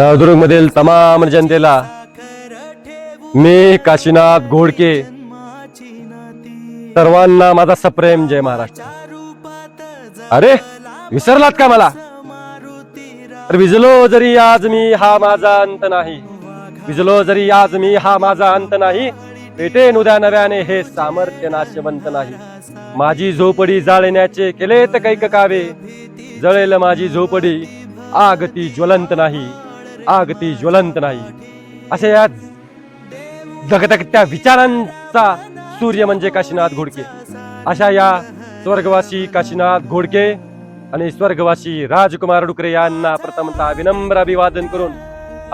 नळदुर्ग मधील तमाम जनतेला मी काशीनाथ घोडके सर्वांना माझा सप्रेम जय महाराष्ट्र। अरे विसरलात का मला? विजलो जरी आज मी हा माझा अंत नाही, विजलो जरी आज मी हा माझा अंत नाही, पेटेन उद्या नव्याने हे सामर्थ्य नाशवंत नाही। माझी झोपडी जाळण्याचे केलेत कैक कावे, जळेल माझी झोपडी आग ती ज्वलंत नाही, आग ती ज्वलंत नाही। असे या धगधगत्या विचारांचा सूर्य म्हणजे काशीनाथ घोडके। अशा या स्वर्गवासी काशीनाथ घोडके आणि स्वर्गवासी राजकुमार डुकरे यांना प्रथमतः विनम्र अभिवादन करून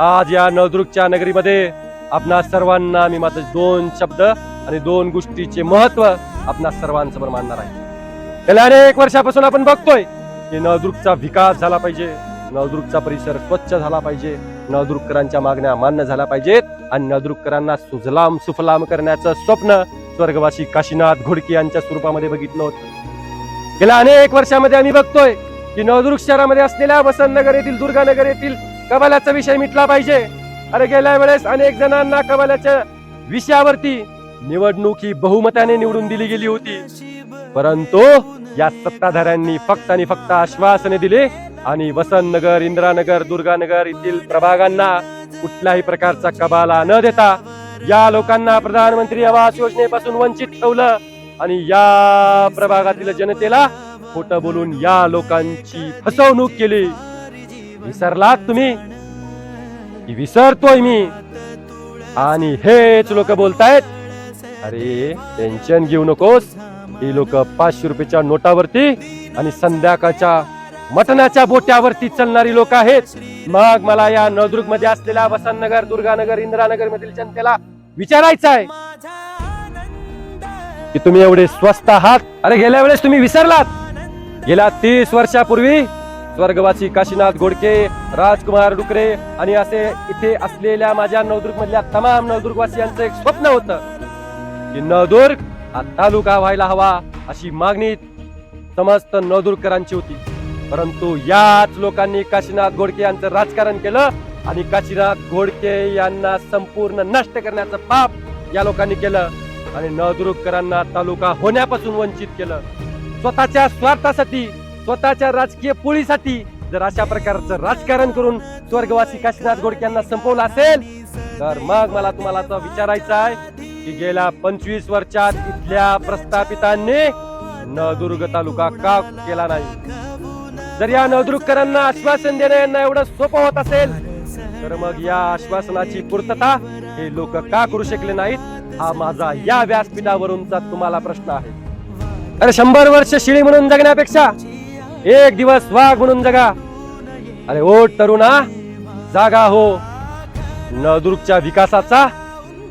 आज या नळदुर्गच्या नगरीमध्ये आपणा सर्वांना मी माझे दोन शब्द आणि दोन गोष्टीचे महत्व आपणा सर्वांसमोर मांडणार आहे। गेल्या अनेक वर्षापासून आपण बघतोय की नळदुर्गचा विकास झाला पाहिजे, नळदुर्गचा परिसर स्वच्छ झाला पाहिजे, नळदुर्गकरांच्या मागण्या मान्य झाल्या पाहिजेत आणि नळदुर्गकरांना सुजलाम सुफलाम करण्याचं स्वप्न स्वर्गवासी काशीनाथ घोडके यांच्या स्वरूपामध्ये बघितलं होतं। गेल्या अनेक वर्षामध्ये आम्ही बघतोय की नळदुर्ग शहरामध्ये असलेल्या वसंतनगर येथील दुर्गानगर येथील कबाल्याचा विषय मिटला पाहिजे। अरे गेल्या वेळेस अनेक जणांना कबाल्याच्या विषयावरती निवडणूक ही बहुमताने निवडून दिली गेली होती, परंतु या सत्ताधाऱ्यांनी फक्त आणि फक्त आश्वासने दिले आणि वसंतनगर, इंदिरानगर, दुर्गानगर येथील प्रभागांना कुठल्याही प्रकारचा कबाला न देता या लोकांना प्रधानमंत्री आवास योजनेपासून वंचित ठेवलं आणि या प्रभागातील जनतेला खोटं बोलून या लोकांची फसवणूक केली। विसरलात तुम्ही? विसरतोय मी आणि हेच लोक बोलतायत अरे टेन्शन घेऊ नकोस, ही लोक 500 रुपयाच्या नोटावरती आणि संध्याकाळच्या मटणाच्या बोट्यावरती चालणारी लोक आहेत। मग मला या नळदुर्ग मध्ये असलेल्या वसंतनगर, दुर्गानगर, इंदिरानगर मधील जनतेला विचारायचं आहे की तुम्ही एवढे स्वस्त आहात? अरे गेल्या वेळेस तुम्ही विसरलात? गेल्या 30 वर्षापूर्वी स्वर्गवासी काशीनाथ घोडके, राजकुमार डुकरे आणि असे इथे असलेल्या माझ्या नळदुर्ग मधल्या तमाम नळदुर्गवासियांचं एक स्वप्न होतं की नळदुर्ग हा तालुका व्हायला हवा, अशी मागणी समस्त नळदुर्गकरांची होती। परंतु याच लोकांनी काशीनाथ घोडके यांचं राजकारण केलं आणि काशीनाथ घोडके यांना संपूर्ण नष्ट करण्याचं पाप या लोकांनी केलं आणि नळदुर्गकरांना तालुका होण्यापासून वंचित केलं। स्वतःच्या स्वार्थासाठी, स्वतःच्या राजकीय पोळीसाठी जर अशा प्रकारचं राजकारण करून स्वर्गवासी काशीनाथ घोडके यांना संपवलं असेल तर मग मला तुम्हाला तर विचारायचं आहे की गेल्या 25 वर्षात इथल्या प्रस्थापितांनी नळदुर्ग तालुका का केला नाही? जर या नळदुर्गकरांना आश्वासन देणं यांना एवढं सोपं होत असेल तर मग या आश्वासनाची पूर्तता हे लोक का करू शकले नाहीत? हा माझा या व्यासपीठावरूनचा तुम्हाला प्रश्न आहे। अरे 100 वर्ष शिळी म्हणून जगण्यापेक्षा एक दिवस वाघ म्हणून जगा। अरे ओ तरुणा, जागा हो, नळदुर्गच्या विकासाचा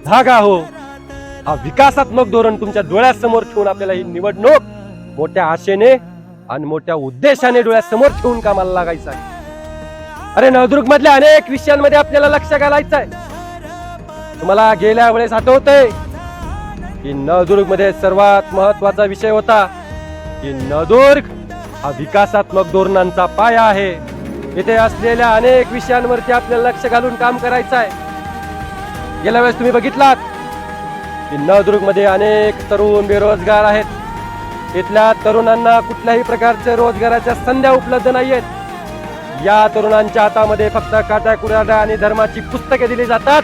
धागा हो। हा विकासात्मक धोरण तुमच्या डोळ्यासमोर ठेवून आपल्याला ही निवडणूक मोठ्या आशेने आणि मोठ्या उद्देशाने डोळ्यासमोर ठेवून कामाला लागायचं आहे। अरे नळदुर्ग मधल्या अनेक विषयांमध्ये आपल्याला लक्ष घालायचं आहे। तुम्हाला गेल्या वेळेस आठवतंय की नळदुर्ग मध्ये सर्वात महत्वाचा विषय होता की नळदुर्ग हा विकासात्मक धोरणांचा पाया आहे। इथे असलेल्या अनेक विषयांवरती आपल्याला लक्ष घालून काम करायचं आहे। गेल्या वेळेस तुम्ही बघितलात की नळदुर्ग मध्ये अनेक तरुण बेरोजगार आहेत। इथल्या तरुणांना कुठल्याही प्रकारच्या रोजगाराच्या संध्या उपलब्ध नाहीयेत। या तरुणांच्या हातामध्ये फक्त काट्या कुऱ्हाड्या आणि धर्माची पुस्तके दिली जातात,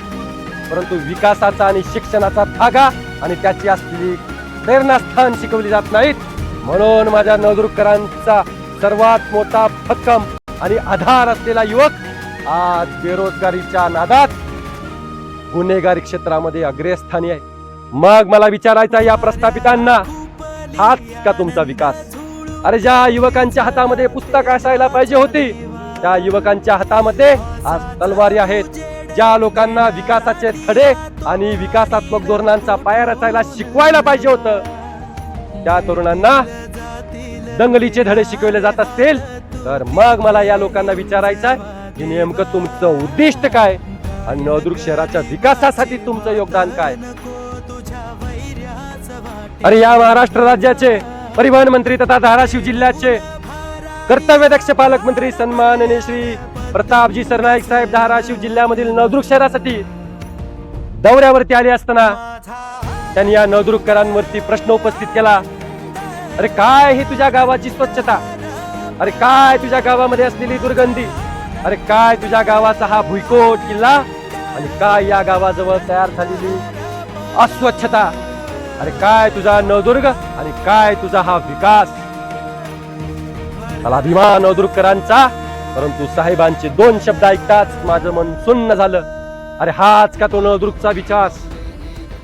परंतु विकासाचा आणि शिक्षणाचा धागा आणि त्याची असलेली प्रेरणास्थान शिकवली जात नाहीत। म्हणून माझ्या नळदुर्गकरांचा सर्वात मोठा भक्कम आणि आधार असलेला युवक आज बेरोजगारीच्या नादात गुन्हेगारी क्षेत्रामध्ये अग्रस्थानी आहे। मग मला विचारायचं या प्रस्थापितांना, हाच का तुमचा विकास? अरे ज्या युवकांच्या हातामध्ये पुस्तक असायला पाहिजे होती त्या युवकांच्या हातामध्ये आज तलवारी आहेत। ज्या लोकांना विकासाचे धडे आणि विकासात्मक धोरणांचा पाया रचायला शिकवायला पाहिजे होतं त्या तरुणांना दंगलीचे धडे शिकवले जात असतील तर मग मला या लोकांना विचारायचं आहे की नेमकं तुमचं उद्दिष्ट काय आणि नळदुर्ग शहराच्या विकासासाठी तुमचं योगदान काय? अरे या महाराष्ट्र राज्याचे परिवहन मंत्री तथा धाराशिव जिल्ह्याचे कर्तव्यदक्ष पालकमंत्री सन्माननीय श्री प्रतापजी सरनाईक साहेब धाराशिव जिल्ह्यामधील नळदुर्ग शहरासाठी दौऱ्यावरती आले असताना त्यांनी या नळदुर्गकरांवरती प्रश्न उपस्थित केला. अरे काय ही तुझ्या गावाची स्वच्छता, अरे काय तुझ्या गावामध्ये असलेली दुर्गंधी, अरे काय तुझ्या गावाचा हा भुईकोट किल्ला, आणि काय या गावाजवळ तयार झालेली अस्वच्छता, अरे काय तुझा नळदुर्ग आणि काय तुझा हा विकास. मला अभिमान नळदुर्गकरांचा, परंतु साहेबांचे 2 शब्द ऐकताच माझं मन सुन्न झालं. अरे हाच का तो नळदुर्गचा विकास,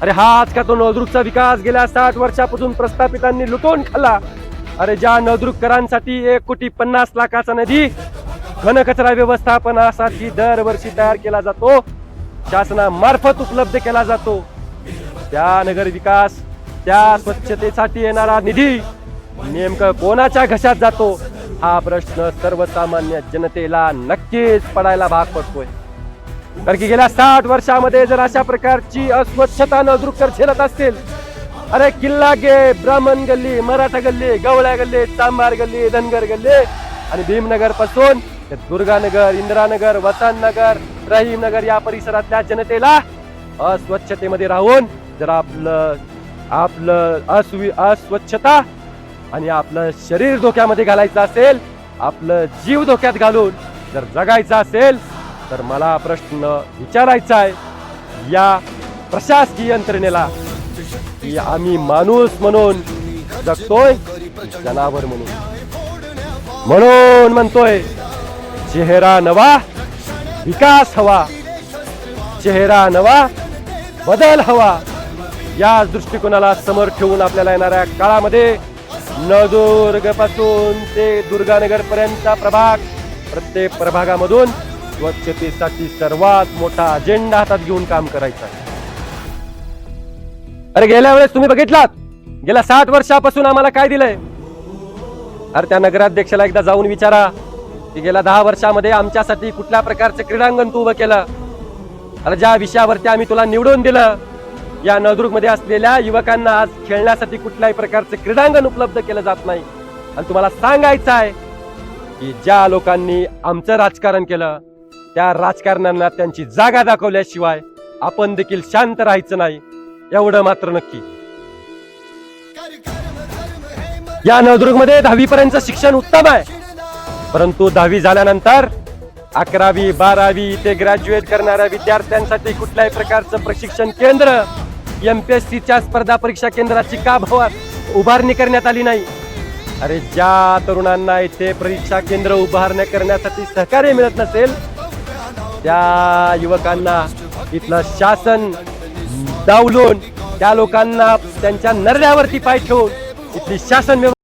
अरे हाच का तो नळदुर्गचा विकास गेल्या 60 वर्षापासून प्रस्थापितांनी लुटून खाल्ला. अरे ज्या नळदुर्गकरांसाठी 1,50,00,000चा निधी घनकचरा व्यवस्थापनासाठी दरवर्षी तयार केला जातो, शासनामार्फत उपलब्ध केला जातो, त्या नगर विकास त्या स्वच्छतेसाठी येणारा निधी नेमकं कोणाच्या घशात जातो हा प्रश्न सर्वसामान्य जनतेला नक्कीच पडायला भाग पडतोय. कारण की गेल्या 60 वर्षामध्ये जर अशा प्रकारची अस्वच्छता नळदुर्गकर झेलत असतील, अरे किल्ला गे, ब्राह्मण गल्ली, मराठा गल्ली, गवळ्या गल्ली, चांभार गल्ली, धनगर गल्ली आणि भीमनगर पासून दुर्गानगर, इंदिरानगर, वसंतनगर, रहीमनगर या परिसरातल्या जनतेला अस्वच्छतेमध्ये राहून जर आपलं अस्वच्छता आणि आपलं शरीर धोक्यामध्ये घालायचं असेल, आपलं जीव धोक्यात घालून जर जगायचं असेल, तर मला प्रश्न विचारायचा आहे या प्रशासकीय यंत्रणेला की आम्ही माणूस म्हणून जगतोय जनावर म्हणून म्हणतोय चेहरा नवा, विकास हवा, चेहरा नवा, बदल हवा. या दृष्टिकोनाला समोर ठेवून आपल्याला येणाऱ्या काळामध्ये नळदुर्ग पासून ते दुर्गानगर पर्यंतचा प्रभाग, प्रत्येक प्रभागामधून स्वच्छतेसाठी सर्वात मोठा अजेंडा हातात घेऊन काम करायचं आहे. अरे गेल्या वेळेस तुम्ही बघितलात, गेल्या 60 वर्षापासून आम्हाला काय दिलंय. अरे त्या नगराध्यक्षाला एकदा जाऊन विचारा की गेल्या 10 वर्षामध्ये आमच्यासाठी कुठल्या प्रकारचं क्रीडांगण तू उभं केलं. अरे ज्या विषयावरती आम्ही तुला निवडून दिलं, या नळदुर्ग मध्ये असलेल्या युवकांना आज खेळण्यासाठी कुठल्याही प्रकारचं क्रीडांगण उपलब्ध केलं जात नाही. आणि तुम्हाला सांगायचं आहे की ज्या लोकांनी आमचं राजकारण केलं, त्या राजकारण्यांना त्यांची जागा दाखवल्याशिवाय आपण देखील शांत राहायचं नाही, एवढं मात्र नक्की. या नळदुर्ग मध्ये 10वी पर्यंतचं शिक्षण उत्तम आहे, परंतु 10वी झाल्यानंतर 11वी 12वी ते ग्रॅज्युएट करणाऱ्या विद्यार्थ्यांसाठी कुठल्याही प्रकारचं प्रशिक्षण केंद्र, MPSCच्या स्पर्धा परीक्षा केंद्राची का उभारणी करण्यात आली नाही. अरे ज्या तरुणांना इथे परीक्षा केंद्र उभारण्या करण्यासाठी सहकार्य मिळत नसेल, त्या युवकांना इथलं शासन डावलून, त्या लोकांना त्यांच्या नरड्यावरती पाय ठेवून इथली शासन